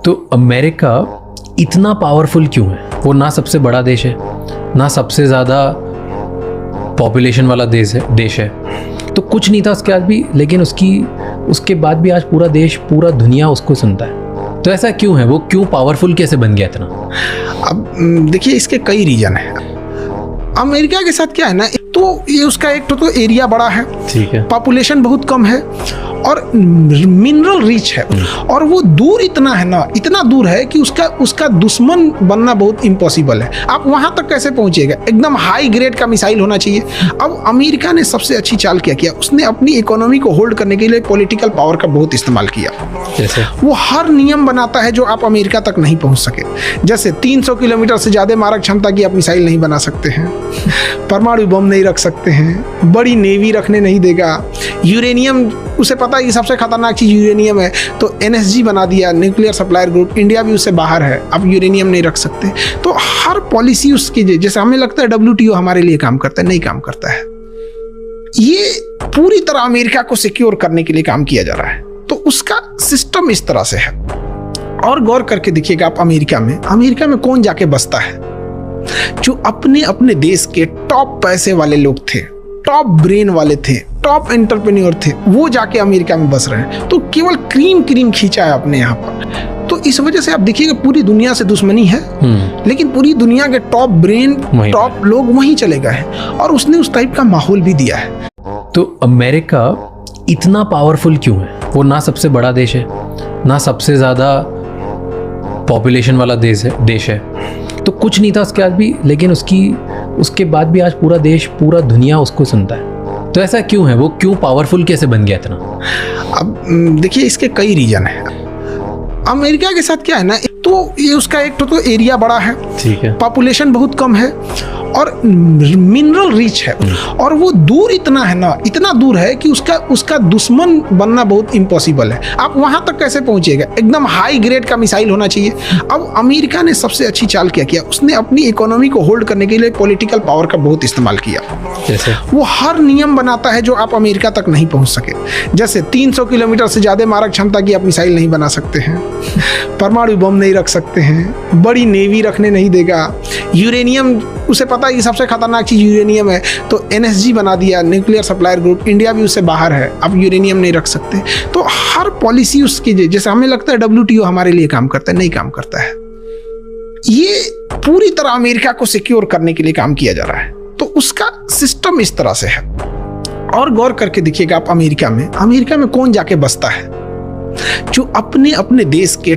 तो अमेरिका इतना पावरफुल क्यों है? वो ना सबसे बड़ा देश है, ना सबसे ज़्यादा पॉपुलेशन वाला देश है। तो कुछ नहीं था उसके बाद भी, लेकिन उसके बाद भी आज पूरा देश, पूरा दुनिया उसको सुनता है। तो ऐसा क्यों है? वो क्यों पावरफुल कैसे बन गया इतना? अब देखिए, इसके कई रीजन है। अमेरिका के साथ क्या है ना, तो ये उसका एक तो एरिया बड़ा है, ठीक है, पॉपुलेशन बहुत कम है और मिनरल रिच है, और वो दूर इतना है ना, इतना दूर है कि उसका दुश्मन बनना बहुत इम्पॉसिबल है। आप वहां तक कैसे पहुंचेगा? एकदम हाई ग्रेड का मिसाइल होना चाहिए। अब अमेरिका ने सबसे अच्छी चाल क्या किया, उसने अपनी इकोनॉमी को होल्ड करने के लिए पॉलिटिकल पावर का बहुत इस्तेमाल किया। जैसे वो हर नियम बनाता है जो आप अमेरिका तक नहीं पहुंच सके। जैसे 300 किलोमीटर से ज्यादा मारक क्षमता की आप मिसाइल नहीं बना सकते हैं, परमाणु बम नहीं रख सकते हैं, बड़ी नेवी रखने नहीं देगा, यूरेनियम, उसे पता है कि सबसे खतरनाक चीज यूरेनियम है, तो एनएसजी बना दिया, न्यूक्लियर सप्लायर ग्रुप। इंडिया भी उससे बाहर है, आप यूरेनियम नहीं रख सकते। तो हर पॉलिसी उसकी, जैसे हमें लगता है WTO हमारे लिए काम करता है, नहीं काम करता है। ये पूरी तरह अमेरिका को सिक्योर करने के लिए काम किया जा रहा है। तो उसका सिस्टम इस तरह से है। और गौर करके देखिएगा आप, अमेरिका में कौन जाके बसता है? जो अपने अपने देश के टॉप पैसे वाले लोग थे, टॉप ब्रेन वाले थे, टॉप एंटरप्रेन्योर थे, वो जाके अमेरिका में बस रहे हैं। तो केवल क्रीम खींचा है अपने यहाँ पर। तो इस वजह से आप देखिएगा पूरी दुनिया से दुश्मनी है, लेकिन पूरी दुनिया के टॉप ब्रेन, टॉप लोग वहीं चले गए हैं, और उसने उस टाइप का माहौल भी दिया है। तो अमेरिका इतना पावरफुल क्यों है? वो ना सबसे बड़ा देश है, ना सबसे ज़्यादा पॉपुलेशन वाला देश है। तो कुछ नहीं था उसके बाद भी, लेकिन उसके बाद भी आज पूरा देश, पूरा दुनिया उसको सुनता है। तो ऐसा क्यों है? वो क्यों पावरफुल कैसे बन गया इतना? अब देखिए, इसके कई रीजन है। अमेरिका के साथ क्या है ना, तो ये उसका एक तो एरिया बड़ा है, ठीक है, पॉपुलेशन बहुत कम है और मिनरल रिच है, और वो दूर इतना है ना, इतना दूर है कि उसका दुश्मन बनना बहुत इम्पॉसिबल है। आप वहां तक कैसे पहुंचेगा? एकदम हाई ग्रेड का मिसाइल होना चाहिए। अब अमेरिका ने सबसे अच्छी चाल क्या किया, उसने अपनी इकोनॉमी को होल्ड करने के लिए पॉलिटिकल पावर का बहुत इस्तेमाल किया। जैसे वो हर नियम बनाता है जो आप अमेरिका तक नहीं पहुंच सके। जैसे 300 किलोमीटर से ज्यादा मारक क्षमता की आप मिसाइल नहीं बना सकते हैं, परमाणु बम नहीं रख सकते हैं, बड़ी नेवी रखने नहीं देगा, यूरेनियम, उसे पता है कि सबसे खतरनाक चीज यूरेनियम है, तो एनएसजी बना दिया, न्यूक्लियर सप्लायर ग्रुप। इंडिया भी उससे बाहर है, आप यूरेनियम नहीं रख सकते। तो हर पॉलिसी उसकी, जैसे हमें लगता है WTO हमारे लिए काम करता है, नहीं काम करता है। ये पूरी तरह अमेरिका को सिक्योर करने के लिए काम किया जा रहा है। तो उसका सिस्टम इस तरह से है। और गौर करके देखिएगा आप, अमेरिका में कौन जाके बसता है? जो अपने अपने देश के